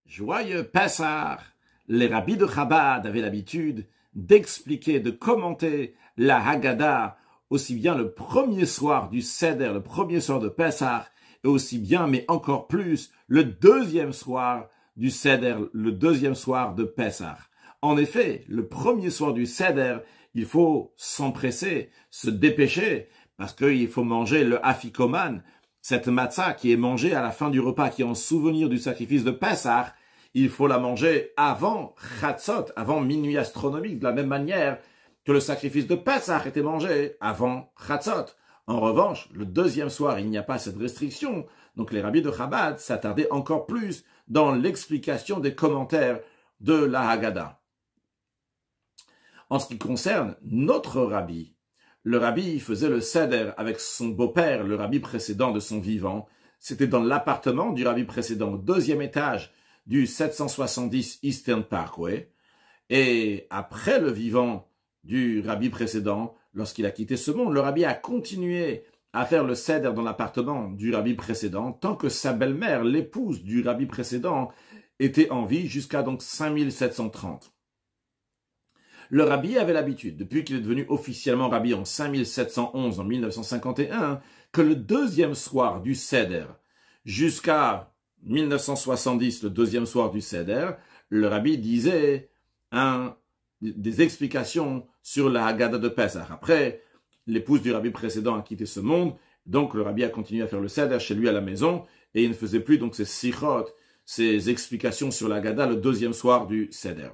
Joyeux Pessah! Les rabbis de Chabad avaient l'habitude d'expliquer, de commenter la Haggadah, aussi bien le premier soir du Seder, le premier soir de Pessah, et aussi bien, mais encore plus, le deuxième soir du Seder, le deuxième soir de Pessah. En effet, le premier soir du Seder, il faut s'empresser, se dépêcher, parce qu'il faut manger le afikoman, cette matzah qui est mangée à la fin du repas, qui est en souvenir du sacrifice de Pessah. Il faut la manger avant Chatzot, avant minuit astronomique, de la même manière que le sacrifice de Pessah était mangé avant Chatzot. En revanche, le deuxième soir, il n'y a pas cette restriction. Donc les rabbis de Chabad s'attardaient encore plus dans l'explication des commentaires de la Haggadah. En ce qui concerne notre rabbi, le rabbi faisait le Seder avec son beau-père, le rabbi précédent de son vivant. C'était dans l'appartement du rabbi précédent, au deuxième étage du 770 Eastern Parkway. Et après le vivant du rabbi précédent, lorsqu'il a quitté ce monde, le rabbi a continué à faire le Seder dans l'appartement du rabbi précédent, tant que sa belle-mère, l'épouse du rabbi précédent, était en vie jusqu'à donc 5730. Le rabbi avait l'habitude, depuis qu'il est devenu officiellement rabbi en 5711, en 1951, que le deuxième soir du Seder, jusqu'à 1970, le deuxième soir du Seder, le rabbi disait des explications sur la Haggadah de Pessah. Après, l'épouse du rabbi précédent a quitté ce monde, donc le rabbi a continué à faire le Seder chez lui à la maison, et il ne faisait plus donc ces sichot, ces explications sur la Haggadah le deuxième soir du Seder.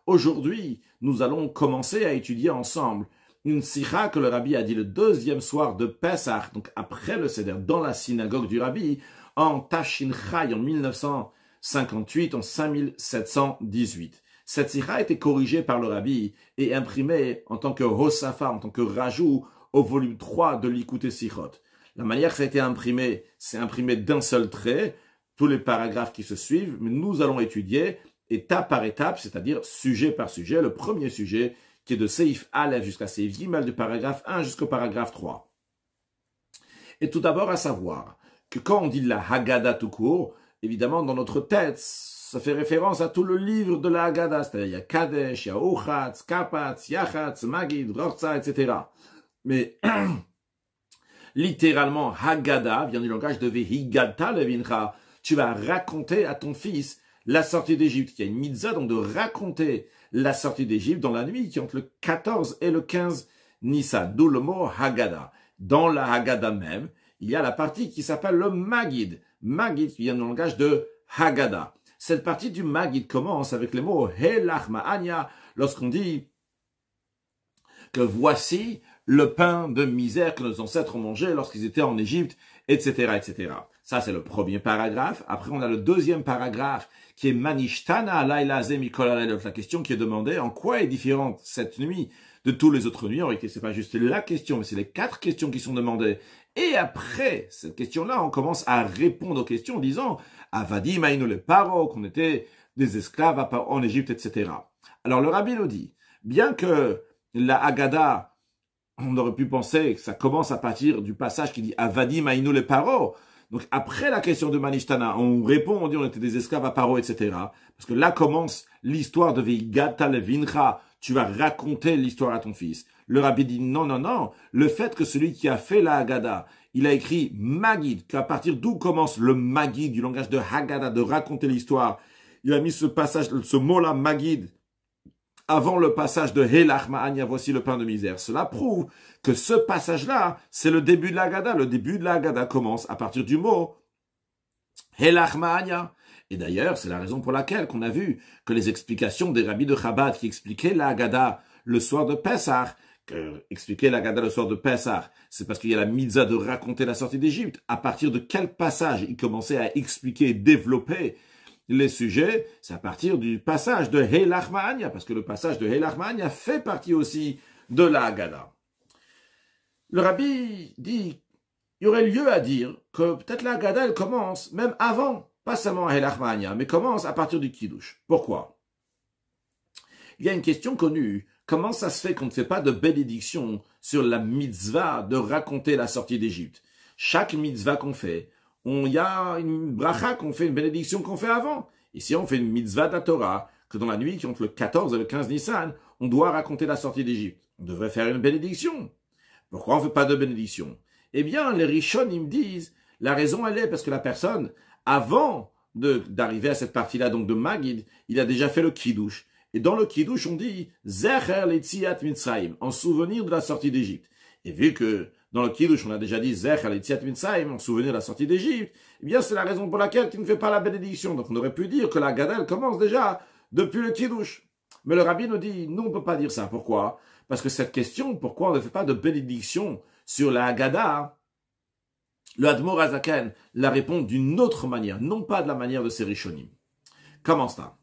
Aujourd'hui, nous allons commencer à étudier ensemble une sikha que le rabbi a dit le deuxième soir de Pessah, donc après le Seder, dans la synagogue du rabbi, en Tashin Chai, en 1958, en 5718. Cette sikha a été corrigée par le rabbi et imprimée en tant que Hosafa, en tant que rajout au volume 3 de l'Ikouté Sichot. La manière que ça a été imprimé, c'est imprimé d'un seul trait, tous les paragraphes qui se suivent, mais nous allons étudier étape par étape, c'est-à-dire sujet par sujet, le premier sujet qui est de Seif Aleph jusqu'à Seif Gimel, du paragraphe 1 jusqu'au paragraphe 3. Et tout d'abord à savoir que quand on dit la Haggadah tout court, évidemment dans notre tête, ça fait référence à tout le livre de la Haggadah, c'est-à-dire il y a Kadesh, il y a Ochatz, Kapatz, Yachatz, Magid, Rorza, etc. Mais littéralement, Haggadah vient du langage de Vehigadta levincha, tu vas raconter à ton fils la sortie d'Égypte. Il y a une mitzvah donc de raconter la sortie d'Égypte dans la nuit qui est entre le 14 et le 15 Nissan, d'où le mot Haggadah. Dans la Haggadah même, il y a la partie qui s'appelle le Magid. Magid qui vient du langage de Haggadah. Cette partie du Magid commence avec les mots Helach Ma'anya, lorsqu'on dit que voici le pain de misère que nos ancêtres ont mangé lorsqu'ils étaient en Égypte, etc., etc. Ça, c'est le premier paragraphe. Après, on a le deuxième paragraphe qui est Manishtana Laila Zemikol Alayot. La question qui est demandée, en quoi est différente cette nuit de toutes les autres nuits? En réalité, c'est pas juste la question, mais c'est les 4 questions qui sont demandées. Et après cette question-là, on commence à répondre aux questions en disant Avadi Maïnou le Paro, qu'on était des esclaves en Égypte, etc. Alors, le rabbi nous dit, bien que la Haggadah, on aurait pu penser que ça commence à partir du passage qui dit Avadi Maïnou le Paro. Donc, après la question de Manishtana, on répond, on dit on était des esclaves à Paro, etc. Parce que là commence l'histoire de Veigata Levincha. Tu vas raconter l'histoire à ton fils. Le rabbi dit non, non, non. Le fait que celui qui a fait la Haggadah, il a écrit Magid, qu'à partir d'où commence le Magid, du langage de Haggadah, de raconter l'histoire, il a mis ce passage, ce mot-là, Magid, avant le passage de Helach Ma'anya, voici le pain de misère. Cela prouve que ce passage-là, c'est le début de la Haggadah. Le début de la Haggadah commence à partir du mot Helach Ma'anya. Et d'ailleurs, c'est la raison pour laquelle qu'on a vu que les explications des rabbis de Chabad qui expliquaient la Haggadah le soir de Pessah, expliquer la Haggadah le soir de Pessah, c'est parce qu'il y a la mitzvah de raconter la sortie d'Égypte. À partir de quel passage ils commençaient à expliquer, développer les sujets, c'est à partir du passage de Helach Ma'anya, parce que le passage de Helach Ma'anya fait partie aussi de la Haggadah. Le rabbi dit, il y aurait lieu à dire que peut-être la Haggadah, elle commence même avant, pas seulement à Helach Ma'anya, mais commence à partir du Kiddush. Pourquoi? Il y a une question connue. Comment ça se fait qu'on ne fait pas de bénédiction sur la mitzvah de raconter la sortie d'Égypte? Chaque mitzvah qu'on fait, il y a une bracha qu'on fait, une bénédiction qu'on fait avant. Ici, on fait une mitzvah de la Torah, que dans la nuit qui entre le 14 et le 15 Nissan, on doit raconter la sortie d'Égypte. On devrait faire une bénédiction. Pourquoi on ne fait pas de bénédiction? Eh bien, les Rishonim disent, la raison elle est parce que la personne, avant d'arriver à cette partie-là, donc de Magid, il a déjà fait le Kiddush. Et dans le Kiddush, on dit Zecher Letziat Mitzrayim, en souvenir de la sortie d'Égypte. Et vu que dans le Kiddush, on a déjà dit Zecher Letziat Mitzrayim, en souvenir de la sortie d'Égypte, eh bien, c'est la raison pour laquelle tu ne fais pas la bénédiction. Donc, on aurait pu dire que la Haggadah, elle commence déjà depuis le Kiddush. Mais le Rabbi nous dit, non, on ne peut pas dire ça. Pourquoi? Parce que cette question, pourquoi on ne fait pas de bénédiction sur la Haggadah, le Admor Azaken la répond d'une autre manière, non pas de la manière de ses Rishonim. Comment ça?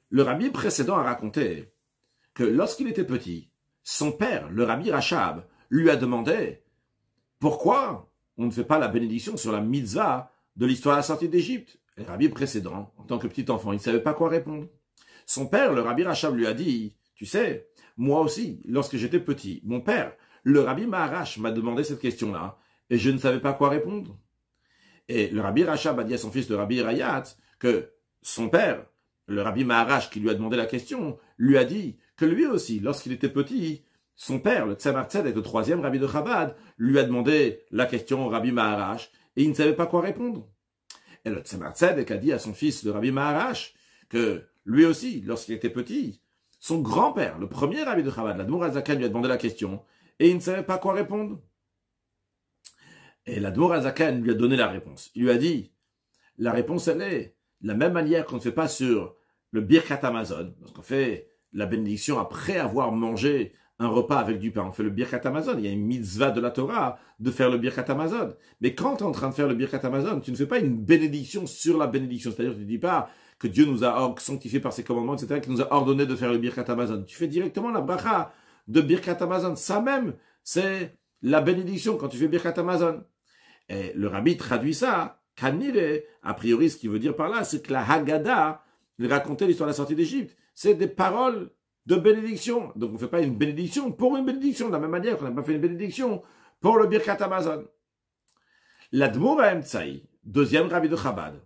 Le Rabbi précédent a raconté que lorsqu'il était petit, son père, le Rabbi Rachab, lui a demandé pourquoi on ne fait pas la bénédiction sur la mitzvah de l'histoire de la sortie d'Égypte. Le Rabbi précédent, en tant que petit enfant, il ne savait pas quoi répondre. Son père, le Rabbi Rachab, lui a dit, tu sais, moi aussi, lorsque j'étais petit, mon père, le Rabbi Maharash, m'a demandé cette question-là, et je ne savais pas quoi répondre. Et le Rabbi Rachab a dit à son fils, le Rabbi Rayat, que son père, le Rabbi Maharash, qui lui a demandé la question, lui a dit que lui aussi, lorsqu'il était petit, son père, le Tzemar Tzedek, le troisième Rabbi de Chabad, lui a demandé la question au Rabbi Maharash, et il ne savait pas quoi répondre. Et le Tzemar Tzedek a dit à son fils, le Rabbi Maharash, que lui aussi, lorsqu'il était petit, son grand-père, le premier Rabbi de Chabad, l'Admor Azaken, lui a demandé la question, et il ne savait pas quoi répondre. Et l'Admor Azaken lui a donné la réponse. Il lui a dit, la réponse, elle est de la même manière qu'on ne fait pas sur le Birkat Hamazon, lorsqu'on fait la bénédiction après avoir mangé un repas avec du pain. On fait le Birkat Hamazon. Il y a une mitzvah de la Torah de faire le Birkat Hamazon. Mais quand tu es en train de faire le Birkat Hamazon, tu ne fais pas une bénédiction sur la bénédiction. C'est-à-dire que tu ne dis pas que Dieu nous a sanctifié par ses commandements, etc., qui nous a ordonné de faire le Birkat Hamazon. Tu fais directement la bracha de Birkat Hamazon. Ça même, c'est la bénédiction quand tu fais Birkat Hamazon. Et le Rabbi traduit ça, Kanire, a priori, ce qu'il veut dire par là, c'est que la Haggadah, il racontait l'histoire de la sortie d'Égypte, c'est des paroles de bénédiction. Donc on ne fait pas une bénédiction pour une bénédiction, de la même manière qu'on n'a pas fait une bénédiction pour le Birkat Hamazon. L'Admor Haemtsaï, deuxième Rabbi de Chabad,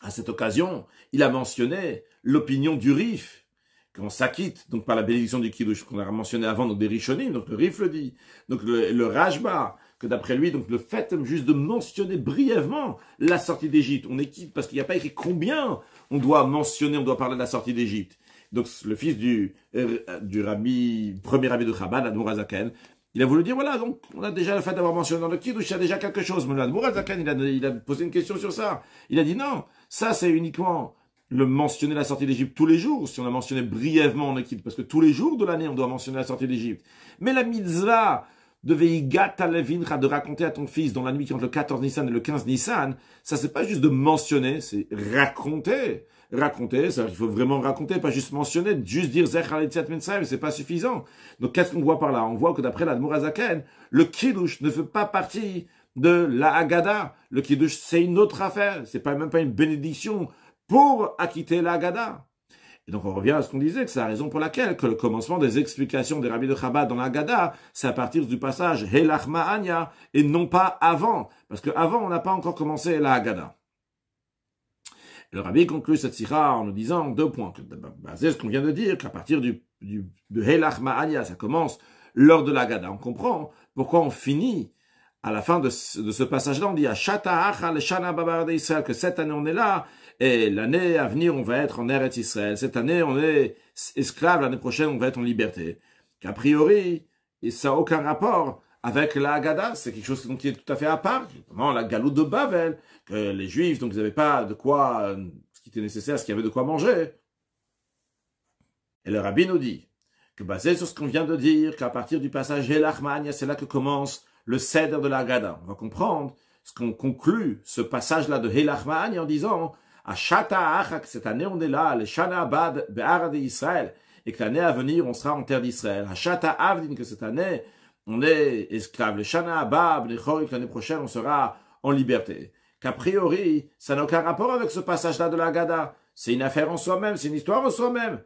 à cette occasion, il a mentionné l'opinion du Rif, qu'on s'acquitte donc par la bénédiction du Kiddush, qu'on a mentionné avant, donc des Rishonim, donc le Rif le dit, donc le Rajba, que d'après lui, donc le fait juste de mentionner brièvement la sortie d'Égypte, on est quitte parce qu'il n'y a pas écrit combien on doit mentionner, on doit parler de la sortie d'Égypte. Donc le fils du Rabbi, premier Rabbi de Chabad, l'Admor Azaken, il a voulu dire, voilà, donc on a déjà le fait d'avoir mentionné dans le Kiddush, il y a déjà quelque chose. Mais l'Admor Azaken, il a posé une question sur ça. Il a dit non, ça c'est uniquement le mentionner la sortie d'Égypte tous les jours, si on a mentionné brièvement en équipe, parce que tous les jours de l'année, on doit mentionner la sortie d'Égypte. Mais la mitzvah de Veigat Alevincha, de raconter à ton fils dans la nuit entre le 14 Nissan et le 15 Nissan, ça c'est pas juste de mentionner, c'est raconter. Raconter, ça, il faut vraiment raconter, pas juste mentionner, juste dire Zech Aletziat Mitzrayim, c'est pas suffisant. Donc qu'est-ce qu'on voit par là? On voit que d'après l'Admor Azaken, le Kiddush ne fait pas partie de la Haggadah. Le Kiddush, c'est une autre affaire, c'est même pas une bénédiction pour acquitter la Haggadah. Et donc on revient à ce qu'on disait, que c'est la raison pour laquelle que le commencement des explications des rabbis de Chabad dans la Haggadah, c'est à partir du passage Helach Ma'anya, et non pas avant, parce qu'avant on n'a pas encore commencé la Haggadah. Le Rabbi conclut cette sikha en nous disant deux points. C'est ce qu'on vient de dire, qu'à partir de Helach Ma'anya, ça commence lors de la Haggadah. On comprend pourquoi on finit à la fin de ce passage-là, on dit que cette année on est là, et l'année à venir on va être en Eretz Israël. Cette année on est esclave, l'année prochaine on va être en liberté. Qu'a priori, et ça n'a aucun rapport avec la Haggadah, c'est quelque chose qui est tout à fait à part, notamment la galoute de Bavel, que les Juifs, donc ils n'avaient pas de quoi, ce qui était nécessaire, ce qu'il y avait de quoi manger. Et le Rabbi nous dit que basé sur ce qu'on vient de dire, qu'à partir du passage Helach Ma'anya, c'est là que commence le Seder de la Haggadah. On va comprendre ce qu'on conclut ce passage-là de Helach Ma'anya en disant Ashata Achak, cette année on est là, le Shana Abad Be'arad Israël, et que l'année à venir on sera en terre d'Israël. Ashata Avdin, que cette année on est esclave. Le Shana Abab, le Chorik, l'année prochaine on sera en liberté. Qu'a priori, ça n'a aucun rapport avec ce passage-là de la Haggadah. C'est une affaire en soi-même, c'est une histoire en soi-même.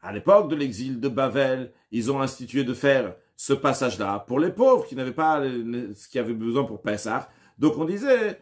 À l'époque de l'exil de Bavel, ils ont institué de faire ce passage-là pour les pauvres qui n'avaient pas ce qu'ils avaient besoin pour Pessah. Donc on disait,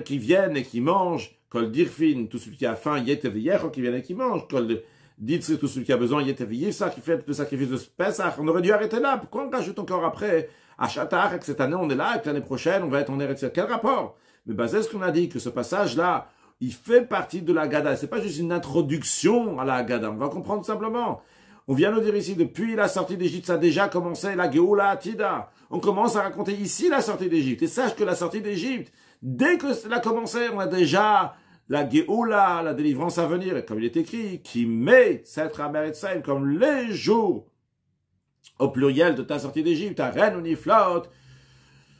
qui viennent et qui mangent, kol dirfin, tout celui qui a faim, yeteviyecho, qui viennent et qui mangent, kol ditzri, tout celui qui a besoin, ça qui fait le sacrifice de Pesach. On aurait dû arrêter là. Pourquoi on rajoute encore après, à Shatar, et que cette année on est là, et que l'année prochaine on va être en Eretz? Quel rapport? Mais basé sur ce qu'on a dit, que ce passage-là, il fait partie de la Haggadah. C'est pas juste une introduction à la Haggadah. On va comprendre simplement. On vient nous dire ici, depuis la sortie d'Égypte, ça a déjà commencé, la Geoula Atida. On commence à raconter ici la sortie d'Égypte. Et sache que la sortie d'Égypte, dès que cela a commencé, on a déjà la Geoula, la délivrance à venir. Et comme il est écrit, qui met cette Rameretzaim comme les jours au pluriel de ta sortie d'Égypte, à Ren ou Niflaot.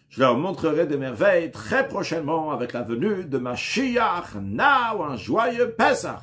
Je leur montrerai des merveilles très prochainement avec la venue de Mashiach, now un joyeux Pesach.